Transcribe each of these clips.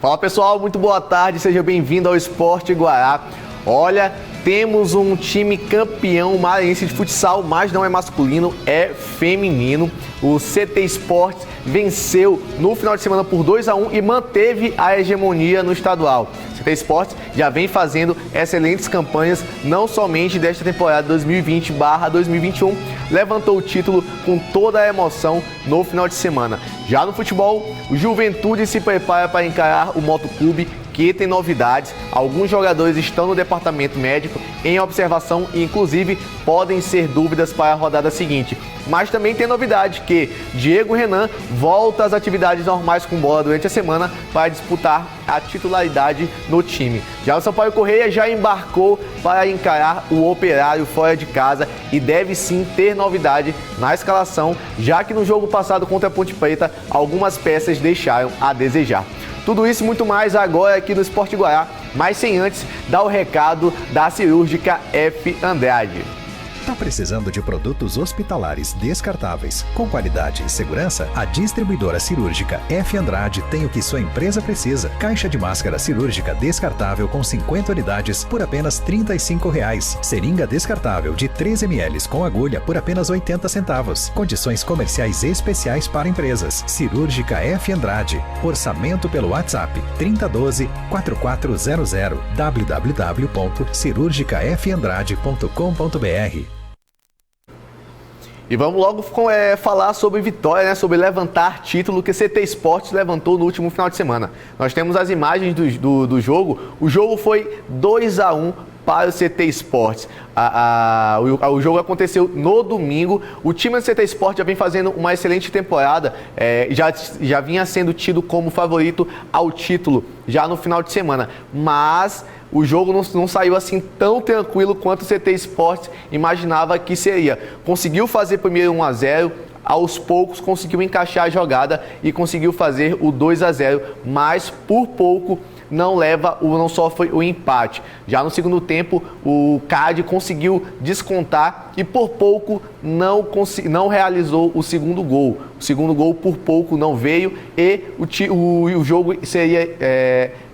Fala pessoal, muito boa tarde, seja bem-vindo ao Esporte Guará. Olha, temos um time campeão maranhense de futsal, mas não é masculino, é feminino. O CT Esportes venceu no final de semana por 2-1 e manteve a hegemonia no estadual. O CT Esportes já vem fazendo excelentes campanhas, não somente desta temporada 2020/2021, levantou o título com toda a emoção no final de semana. Já no futebol, o Juventude se prepara para encarar o Motoclube, que tem novidades. Alguns jogadores estão no departamento médico em observação e, inclusive, podem ser dúvidas para a rodada seguinte. Mas também tem novidade que Diego Renan volta às atividades normais com bola durante a semana para disputar a titularidade no time. Já o Sampaio Correia já embarcou para encarar o Operário fora de casa e deve sim ter novidade na escalação, já que no jogo passado contra a Ponte Preta algumas peças deixaram a desejar. Tudo isso e muito mais agora aqui no Esporte Guará, mas sem antes dar o recado da Cirúrgica F. Andrade. Tá precisando de produtos hospitalares descartáveis, com qualidade e segurança? A distribuidora cirúrgica F. Andrade tem o que sua empresa precisa. Caixa de máscara cirúrgica descartável com 50 unidades por apenas R$ 35. Seringa descartável de 3 ml com agulha por apenas 80 centavos. Condições comerciais especiais para empresas. Cirúrgica F. Andrade. Orçamento pelo WhatsApp 3012-4400 www.cirurgicafandrade.com.br. E vamos logo falar sobre vitória, né? Sobre levantar título que CT Esportes levantou no último final de semana. Nós temos as imagens do jogo. O jogo foi 2-1 para o CT Esportes. O jogo aconteceu no domingo. O time do CT Esportes já vem fazendo uma excelente temporada. Já vinha sendo tido como favorito ao título já no final de semana. Mas o jogo não saiu assim tão tranquilo quanto o CT Esportes imaginava que seria. Conseguiu fazer primeiro 1-0, aos poucos conseguiu encaixar a jogada e conseguiu fazer o 2-0, mas por pouco não sofre o empate. Já no segundo tempo, o CAD conseguiu descontar e por pouco não realizou o segundo gol. O segundo gol por pouco não veio e o jogo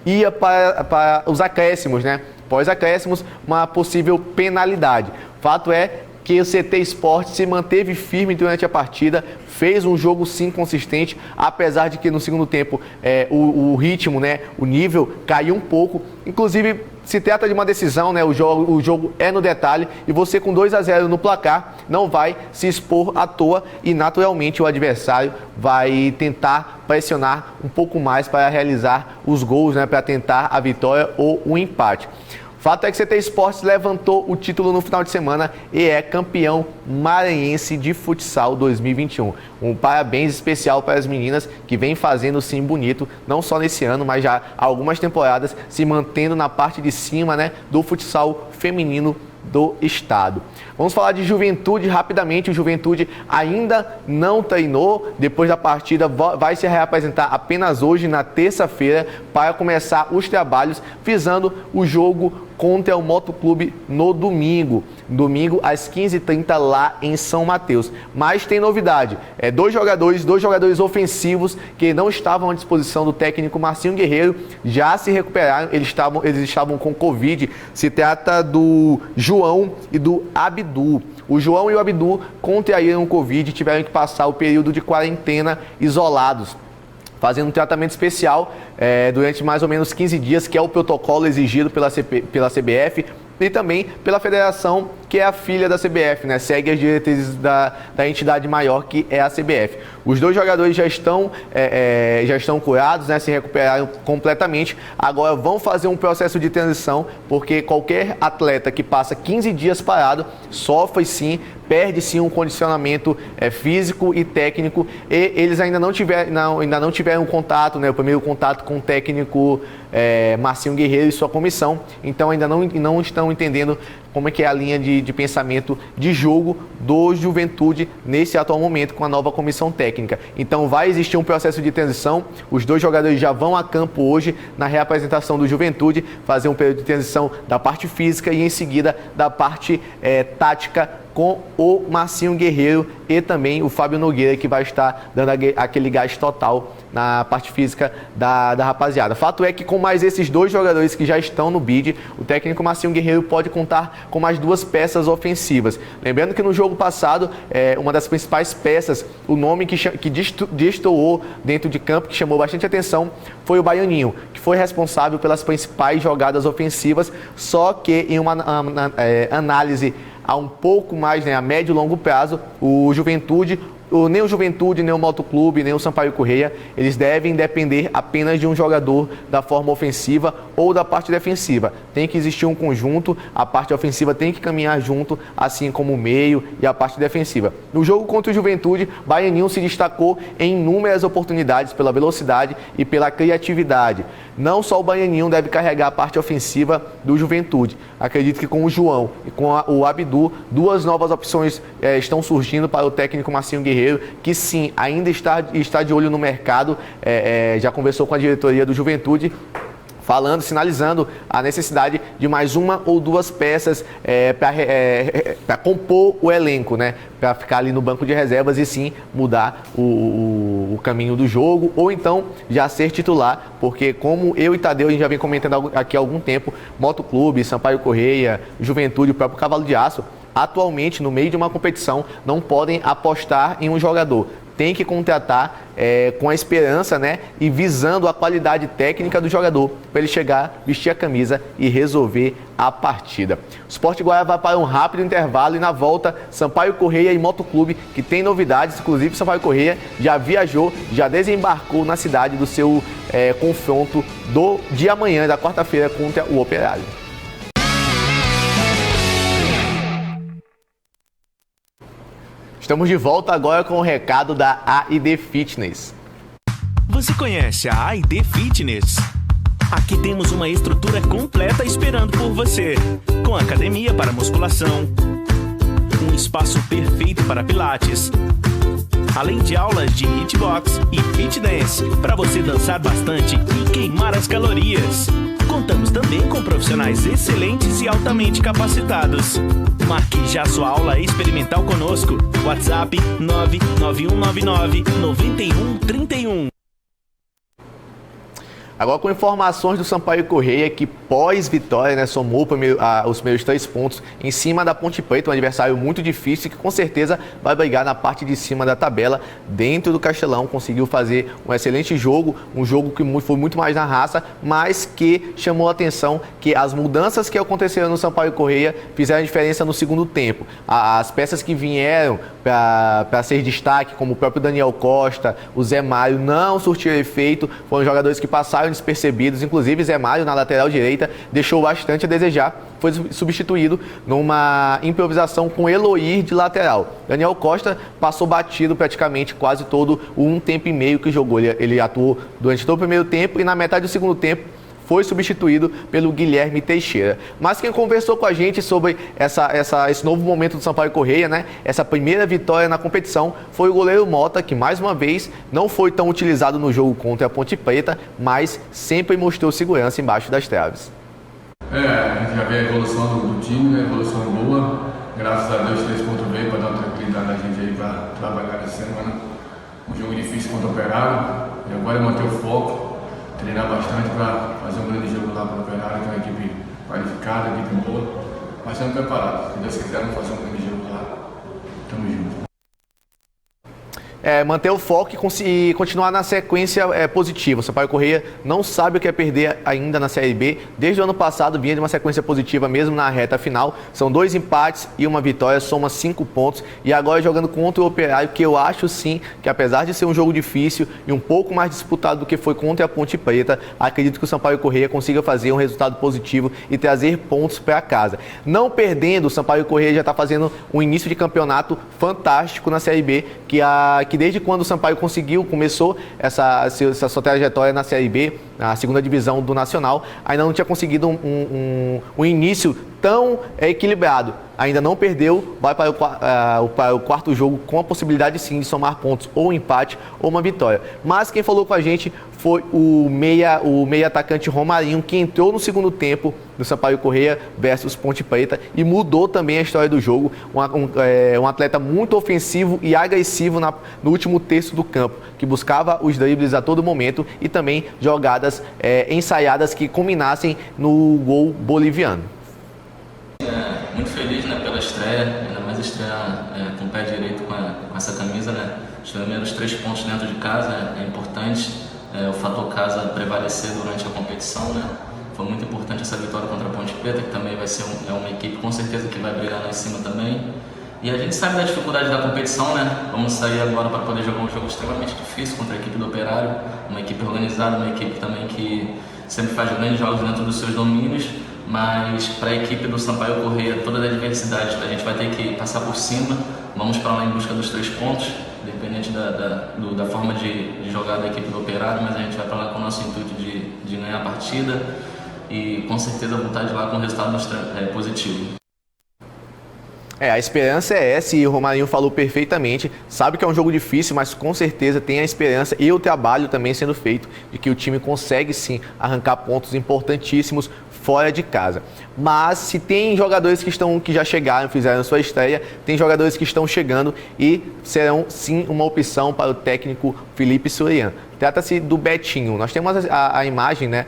ia para os acréscimos, né? Após acréscimos, uma possível penalidade. Fato é que o CT Esportes se manteve firme durante a partida, fez um jogo sim consistente, apesar de que no segundo tempo o ritmo, né, o nível caiu um pouco. Inclusive, se trata de uma decisão, né, o jogo é no detalhe e você com 2-0 no placar não vai se expor à toa e naturalmente o adversário vai tentar pressionar um pouco mais para realizar os gols, né, para tentar a vitória ou o empate. Fato é que o CT Esportes levantou o título no final de semana e é campeão maranhense de futsal 2021. Um parabéns especial para as meninas que vêm fazendo sim bonito, não só nesse ano, mas já há algumas temporadas se mantendo na parte de cima, né, do futsal feminino do estado. Vamos falar de Juventude rapidamente. O Juventude ainda não treinou. Depois da partida vai se reapresentar apenas hoje, na terça-feira, para começar os trabalhos visando o jogo contra o Motoclube no domingo. Domingo às 15h30 lá em São Mateus. Mas tem novidade. Dois jogadores ofensivos que não estavam à disposição do técnico Marcinho Guerreiro já se recuperaram. Eles estavam com Covid. Se trata do João e do Abdu. O João e o Abdu contraíram Covid e tiveram que passar o período de quarentena isolados, fazendo um tratamento especial durante mais ou menos 15 dias, que é o protocolo exigido pela CBF e também pela federação, que é a filha da CBF, né? Segue as diretrizes da entidade maior, que é a CBF. Os dois jogadores já estão curados, né? Se recuperaram completamente. Agora vão fazer um processo de transição, porque qualquer atleta que passa 15 dias parado sofre sim, perde sim um condicionamento físico e técnico, e eles ainda não tiveram contato, né? O primeiro contato com o técnico Marcinho Guerreiro e sua comissão, então ainda não estão entendendo como é que é a linha de pensamento de jogo do Juventude nesse atual momento com a nova comissão técnica. Então vai existir um processo de transição. Os dois jogadores já vão a campo hoje na reapresentação do Juventude, fazer um período de transição da parte física e em seguida da parte tática com o Marcinho Guerreiro e também o Fábio Nogueira, que vai estar dando aquele gás total na parte física da rapaziada. Fato é que com mais esses 2 jogadores que já estão no bid, o técnico Marcinho Guerreiro pode contar com mais 2 peças ofensivas. Lembrando que no jogo passado, uma das principais peças, o nome que destoou dentro de campo, que chamou bastante atenção, foi o Baianinho, que foi responsável pelas principais jogadas ofensivas, só que em uma análise a um pouco mais, a médio e longo prazo, nem o Juventude, nem o Motoclube, nem o Sampaio Corrêa, eles devem depender apenas de um jogador da forma ofensiva ou da parte defensiva. Tem que existir um conjunto, a parte ofensiva tem que caminhar junto, assim como o meio e a parte defensiva. No jogo contra o Juventude, Baianinho se destacou em inúmeras oportunidades pela velocidade e pela criatividade. Não só o Baianinho deve carregar a parte ofensiva do Juventude. Acredito que com o João e com o Abdu, 2 novas opções estão surgindo para o técnico Marcinho Guerreiro, que sim, ainda está de olho no mercado, já conversou com a diretoria do Juventude, sinalizando a necessidade de mais 1 ou 2 peças para compor o elenco, para ficar ali no banco de reservas e sim mudar o caminho do jogo, ou então já ser titular, porque como eu e Tadeu a gente já vem comentando aqui há algum tempo, Motoclube, Sampaio Corrêa, Juventude, o próprio Cavalo de Aço, atualmente no meio de uma competição não podem apostar em um jogador. Tem que contratar com a esperança, e visando a qualidade técnica do jogador, para ele chegar, vestir a camisa e resolver a partida. O Sport Goiás vai para um rápido intervalo e na volta, Sampaio Corrêa e Motoclube, que tem novidades, inclusive Sampaio Corrêa já viajou, já desembarcou na cidade do seu confronto de amanhã, da quarta-feira, contra o Operário. Estamos de volta agora com o recado da AID Fitness. Você conhece a AID Fitness? Aqui temos uma estrutura completa esperando por você, com academia para musculação, um espaço perfeito para pilates, além de aulas de hitbox e fit dance para você dançar bastante e queimar as calorias. Contamos também com profissionais excelentes e altamente capacitados. Marque já sua aula experimental conosco. WhatsApp 99199-9131. Agora com informações do Sampaio Corrêa, que pós-vitória, somou os primeiros 3 pontos em cima da Ponte Preta, um adversário muito difícil que com certeza vai brigar na parte de cima da tabela, dentro do Castelão. Conseguiu fazer um excelente jogo, um jogo que foi muito mais na raça, mas que chamou a atenção que as mudanças que aconteceram no Sampaio Corrêa fizeram diferença no segundo tempo. As peças que vieram para ser destaque, como o próprio Daniel Costa, o Zé Mário, não surtiram efeito, foram jogadores que passaram despercebidos, inclusive Zé Mário na lateral direita deixou bastante a desejar, foi substituído numa improvisação com Eloir de lateral. Daniel Costa passou batido praticamente quase todo o 1 tempo e meio que jogou, ele atuou durante todo o primeiro tempo e na metade do segundo tempo foi substituído pelo Guilherme Teixeira. Mas quem conversou com a gente sobre esse novo momento do Sampaio Corrêa, essa primeira vitória na competição, foi o goleiro Mota, que mais uma vez não foi tão utilizado no jogo contra a Ponte Preta, mas sempre mostrou segurança embaixo das traves. A gente já vê a evolução do time, a evolução boa. Graças a Deus, 3 pontos veio para dar uma tranquilidade a gente aí para trabalhar essa semana. Um jogo difícil contra o Operário. E agora é manter o foco, treinar bastante para fazer um grande jogo lá para o Operário, que é uma equipe qualificada, uma equipe boa. Mas estamos preparados. Se Deus quiser, vamos fazer um grande jogo lá. Tamo junto. Manter o foco e continuar na sequência positiva. O Sampaio Corrêa não sabe o que é perder ainda na Série B. Desde o ano passado vinha de uma sequência positiva mesmo na reta final. São 2 empates e 1 vitória, soma 5 pontos. E agora jogando contra o Operário, que eu acho sim que apesar de ser um jogo difícil e um pouco mais disputado do que foi contra a Ponte Preta, acredito que o Sampaio Corrêa consiga fazer um resultado positivo e trazer pontos para casa. Não perdendo, o Sampaio Corrêa já está fazendo um início de campeonato fantástico na Série B, que desde quando o Sampaio começou essa sua trajetória na Série B, na segunda divisão do Nacional, ainda não tinha conseguido um início tão equilibrado. ainda não perdeu, vai para o quarto jogo com a possibilidade sim de somar pontos, ou um empate ou uma vitória. Mas quem falou com a gente foi o meia atacante Romarinho, que entrou no segundo tempo do Sampaio Corrêa versus Ponte Preta e mudou também a história do jogo. Um atleta muito ofensivo e agressivo no último terço do campo, que buscava os dribles a todo momento e também jogadas ensaiadas que culminassem no gol boliviano. Muito feliz, né, pela estreia, ainda mais estrear com o pé direito com essa camisa, né? Os primeiros 3 pontos dentro de casa é importante. O fator casa prevalecer durante a competição, né? Foi muito importante essa vitória contra a Ponte Preta, que também vai ser uma equipe com certeza que vai brigar lá em cima também. E a gente sabe da dificuldade da competição, né? Vamos sair agora para poder jogar um jogo extremamente difícil contra a equipe do Operário, uma equipe organizada, uma equipe também que sempre faz grandes jogos dentro dos seus domínios, mas para a equipe do Sampaio Corrêa, toda a adversidade, a gente vai ter que passar por cima. Vamos para lá em busca dos 3 pontos, independente da forma de jogar da equipe do Operário, mas a gente vai para lá com o nosso intuito de ganhar a partida e com certeza voltar de lá com um resultado positivo. A esperança é essa, e o Romarinho falou perfeitamente. Sabe que é um jogo difícil, mas com certeza tem a esperança e o trabalho também sendo feito de que o time consegue sim arrancar pontos importantíssimos fora de casa. Mas se tem jogadores que já chegaram, fizeram sua estreia, tem jogadores que estão chegando e serão sim uma opção para o técnico Felipe Surian. Trata-se do Betinho. Nós temos a imagem, né,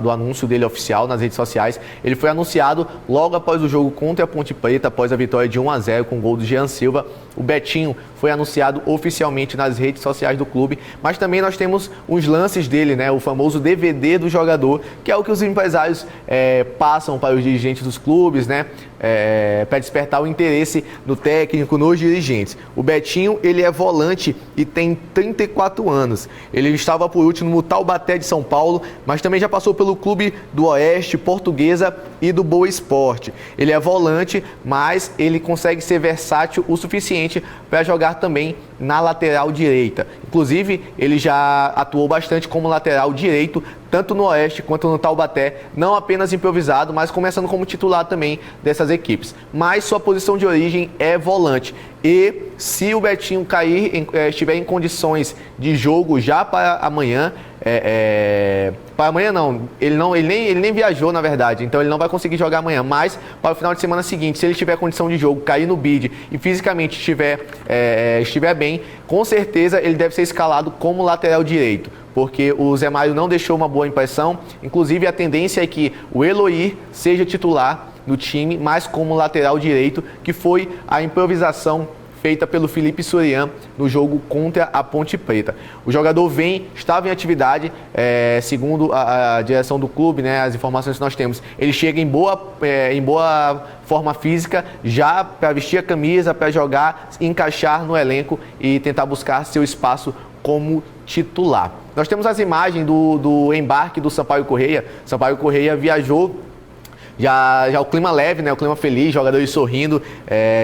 do anúncio dele oficial nas redes sociais. Ele foi anunciado logo após o jogo contra a Ponte Preta, após a vitória de 1-0 com o gol do Jean Silva. O Betinho foi anunciado oficialmente nas redes sociais do clube, mas também nós temos os lances dele, né, o famoso DVD do jogador, que é o que os empresários passam para os dirigentes dos clubes, né, para despertar o interesse no técnico, nos dirigentes. O Betinho, ele é volante e tem 34 anos. Ele estava por último no Taubaté de São Paulo, mas também já passou pelo Clube do Oeste, Portuguesa e do Boa Esporte. Ele é volante, mas ele consegue ser versátil o suficiente para jogar também na lateral direita. Inclusive, ele já atuou bastante como lateral direito, tanto no Oeste quanto no Taubaté, não apenas improvisado, mas começando como titular também dessas equipes. Mas sua posição de origem é volante. E se o Betinho estiver em condições de jogo já para amanhã, para amanhã não, ele nem viajou na verdade, então ele não vai conseguir jogar amanhã, mas para o final de semana seguinte, se ele tiver condição de jogo, cair no bid e fisicamente estiver bem, com certeza ele deve ser escalado como lateral direito, porque o Zé Mário não deixou uma boa impressão. Inclusive a tendência é que o Eloy seja titular no time, mas como lateral direito, que foi a improvisação feita pelo Felipe Surian no jogo contra a Ponte Preta. O jogador estava em atividade, segundo a direção do clube, né, as informações que nós temos, ele chega em boa forma física, já para vestir a camisa, para jogar, encaixar no elenco e tentar buscar seu espaço como titular. Nós temos as imagens do embarque do Sampaio Corrêa. Sampaio Corrêa viajou já o clima leve, né, o clima feliz, jogadores sorrindo,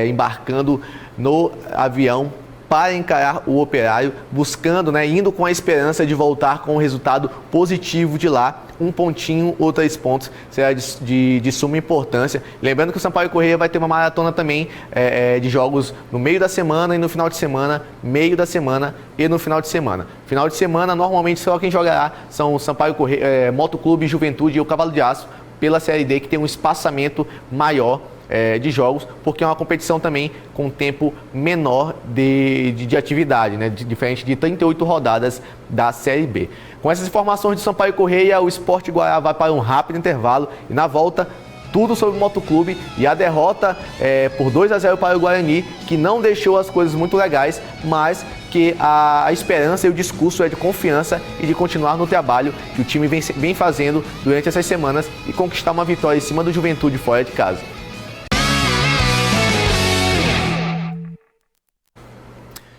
embarcando no avião para encarar o Operário, buscando, né, indo com a esperança de voltar com um resultado positivo de lá. 1 pontinho ou 3 pontos será de suma importância. Lembrando que o Sampaio Corrêa vai ter uma maratona também de jogos no meio da semana e no final de semana, meio da semana e no final de semana. Final de semana, normalmente só quem jogará são o Sampaio Corrêa, Motoclube, Juventude e o Cavalo de Aço, pela Série D, que tem um espaçamento maior de jogos, porque é uma competição também com tempo menor de atividade, né? Diferente de 38 rodadas da Série B. Com essas informações de Sampaio Corrêa, o Sport Guará vai para um rápido intervalo e na volta tudo sobre o Motoclube e a derrota por 2-0 para o Guarani, que não deixou as coisas muito legais, mas que a esperança e o discurso é de confiança e de continuar no trabalho que o time vem fazendo durante essas semanas e conquistar uma vitória em cima do Juventude fora de casa.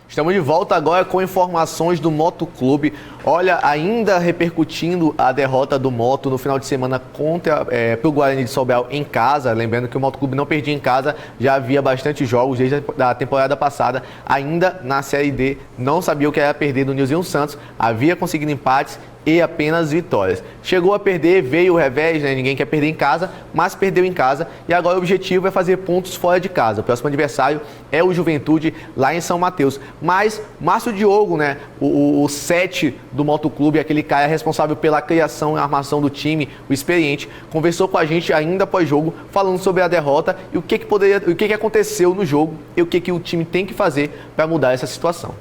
Estamos de volta agora com informações do Motoclube. Olha, ainda repercutindo a derrota do Moto no final de semana contra o Guarani de Sobral em casa. Lembrando que o Motoclube não perdia em casa, já havia bastante jogos desde a temporada passada. Ainda na Série D, não sabia o que era perder do Nilzinho Santos, havia conseguido empates e apenas vitórias. Chegou a perder, veio o revés, né? Ninguém quer perder em casa, mas perdeu em casa e agora o objetivo é fazer pontos fora de casa. O próximo adversário é o Juventude lá em São Mateus. Mas Márcio Diogo, né? O 7 do Motoclube, aquele cara responsável pela criação e armação do time, o experiente, conversou com a gente ainda após jogo, falando sobre a derrota e o que aconteceu no jogo e o que o time tem que fazer para mudar essa situação.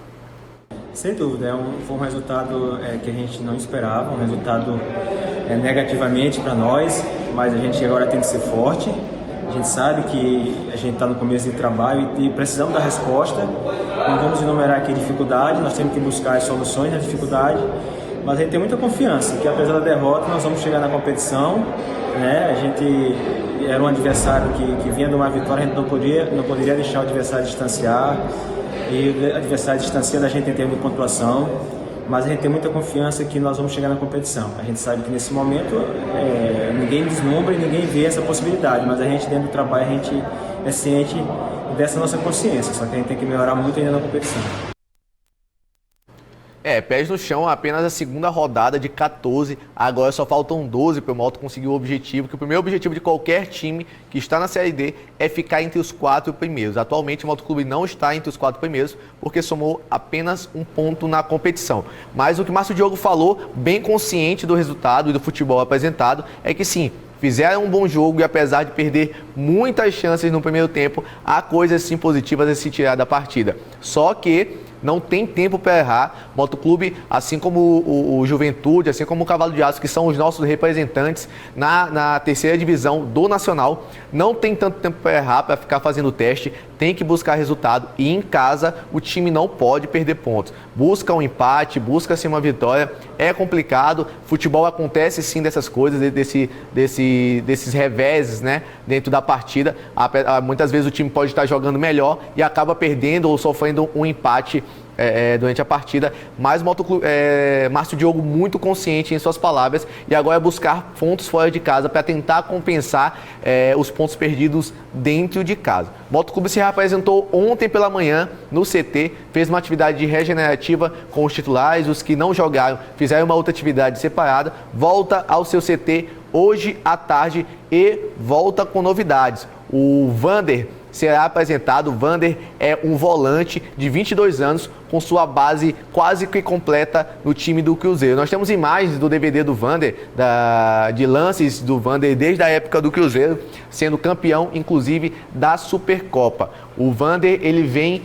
Sem dúvida, foi um resultado que a gente não esperava, um resultado negativamente para nós, mas a gente agora tem que ser forte. A gente sabe que a gente está no começo de trabalho e precisamos da resposta. Não vamos enumerar aqui a dificuldade, nós temos que buscar as soluções na dificuldade, mas a gente tem muita confiança que apesar da derrota nós vamos chegar na competição, né? A gente era um adversário que vinha de uma vitória, a gente não poderia deixar o adversário distanciar. E o adversário distanciando a gente em termos de pontuação, mas a gente tem muita confiança que nós vamos chegar na competição. A gente sabe que nesse momento ninguém deslumbra e ninguém vê essa possibilidade, mas a gente dentro do trabalho a gente é ciente dessa nossa consciência, só que a gente tem que melhorar muito ainda na competição. Pés no chão, apenas a segunda rodada de 14, agora só faltam 12 para o Moto conseguir o objetivo, que o primeiro objetivo de qualquer time que está na Série D é ficar entre os 4 primeiros. Atualmente o Motoclube não está entre os 4 primeiros, porque somou apenas um ponto na competição. Mas o que o Márcio Diogo falou, bem consciente do resultado e do futebol apresentado, é que sim, fizeram um bom jogo e apesar de perder muitas chances no primeiro tempo, há coisas sim positivas a se tirar da partida. Só que não tem tempo para errar. Motoclube, assim como o Juventude, assim como o Cavalo de Aço, que são os nossos representantes na terceira divisão do Nacional, não tem tanto tempo para errar, para ficar fazendo teste, tem que buscar resultado e em casa o time não pode perder pontos. Busca um empate, busca-se uma vitória, é complicado, futebol acontece sim dessas coisas, desses reveses, né, dentro da partida. Muitas vezes o time pode estar jogando melhor e acaba perdendo ou sofrendo um empate durante a partida, mas o Márcio Diogo muito consciente em suas palavras e agora é buscar pontos fora de casa para tentar compensar os pontos perdidos dentro de casa. O Motoclube se reapresentou ontem pela manhã no CT, fez uma atividade regenerativa com os titulares, os que não jogaram fizeram uma outra atividade separada, volta ao seu CT hoje à tarde e volta com novidades. O Vander será apresentado. O Vander é um volante de 22 anos com sua base quase que completa no time do Cruzeiro. Nós temos imagens do DVD do Vander, de lances do Vander desde a época do Cruzeiro, sendo campeão, inclusive, da Supercopa. O Vander, ele vem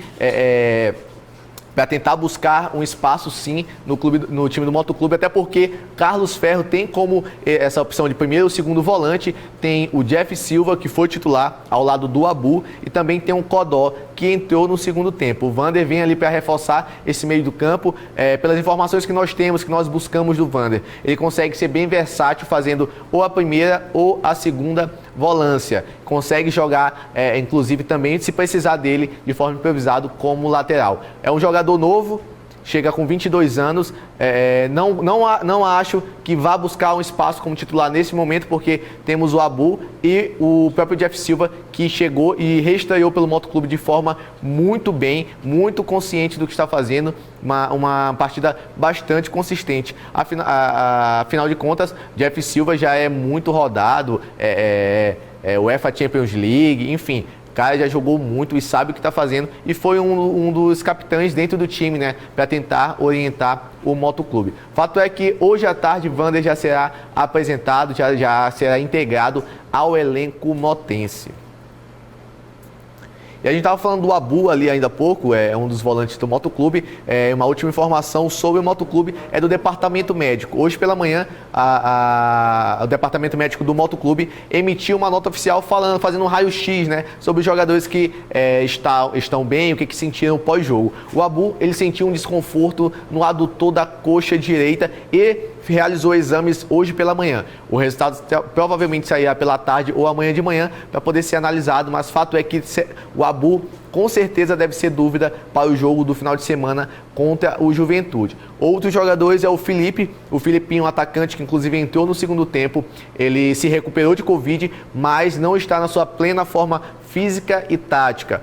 para tentar buscar um espaço sim no time do Motoclube, até porque Carlos Ferro tem como essa opção de primeiro ou segundo volante, tem o Jeff Silva, que foi titular ao lado do Abu, e também tem o Codó, que entrou no segundo tempo. O Vander vem ali para reforçar esse meio do campo, pelas informações que nós temos, que nós buscamos do Vander. Ele consegue ser bem versátil, fazendo ou a primeira ou a segunda volância. Consegue jogar, inclusive também, se precisar dele, de forma improvisada como lateral. É um jogador novo, chega com 22 anos, não acho que vá buscar um espaço como titular nesse momento, porque temos o Abu e o próprio Jeff Silva, que chegou e reestreou pelo Motoclube de forma muito bem, muito consciente do que está fazendo, uma partida bastante consistente. Afinal de contas, Jeff Silva já é muito rodado, UEFA Champions League, enfim. O cara já jogou muito e sabe o que está fazendo e foi um dos capitães dentro do time, né, para tentar orientar o Motoclube. Fato é que hoje à tarde Vander já será apresentado, já será integrado ao elenco motense. E a gente estava falando do Abu ali ainda há pouco, um dos volantes do Motoclube. Uma última informação sobre o Motoclube é do departamento médico. Hoje pela manhã, o departamento médico do Motoclube emitiu uma nota oficial fazendo um raio-x, né, sobre os jogadores que estão bem, o que sentiram pós-jogo. O Abu, ele sentiu um desconforto no adutor da coxa direita e realizou exames hoje pela manhã. O resultado provavelmente sairá pela tarde ou amanhã de manhã para poder ser analisado, mas fato é que o Abu com certeza deve ser dúvida para o jogo do final de semana contra o Juventude. Outros jogadores é o Felipe, o Filipinho, um atacante que inclusive entrou no segundo tempo. Ele se recuperou de Covid, mas não está na sua plena forma física e tática.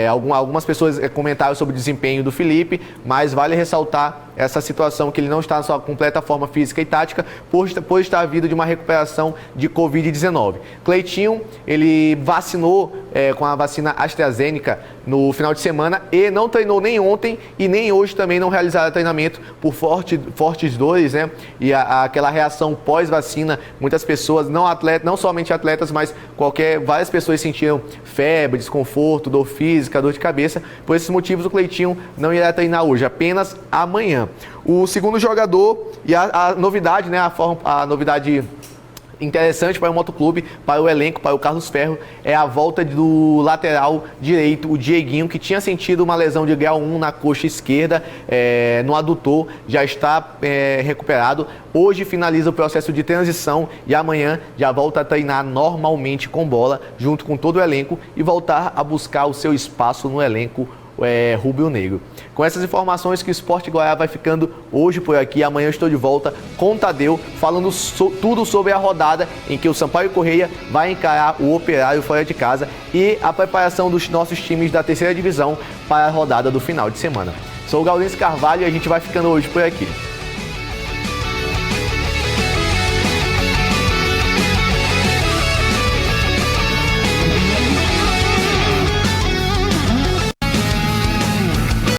Algumas pessoas comentaram sobre o desempenho do Felipe, mas vale ressaltar essa situação que ele não está na sua completa forma física e tática por estar vindo de uma recuperação de Covid-19. Cleitinho, ele vacinou com a vacina AstraZeneca no final de semana e não treinou nem ontem e nem hoje também não realizaram treinamento por fortes dores, né? E aquela reação pós-vacina, muitas pessoas, não somente atletas, mas várias pessoas sentiram febre, desconforto, dor física, dor de cabeça. Por esses motivos, o Cleitinho não irá treinar hoje, apenas amanhã. O segundo jogador e a novidade, né? A novidade interessante para o Motoclube, para o elenco, para o Carlos Ferro, é a volta do lateral direito, o Dieguinho, que tinha sentido uma lesão de grau 1 na coxa esquerda, no adutor, já está recuperado. Hoje finaliza o processo de transição e amanhã já volta a treinar normalmente com bola, junto com todo o elenco, e voltar a buscar o seu espaço no elenco rubro-negro. Com essas informações que o Sport Goiás vai ficando hoje por aqui. Amanhã eu estou de volta com o Tadeu, falando tudo sobre a rodada em que o Sampaio Corrêa vai encarar o Operário fora de casa e a preparação dos nossos times da terceira divisão para a rodada do final de semana. Sou o Gaudense Carvalho e a gente vai ficando hoje por aqui.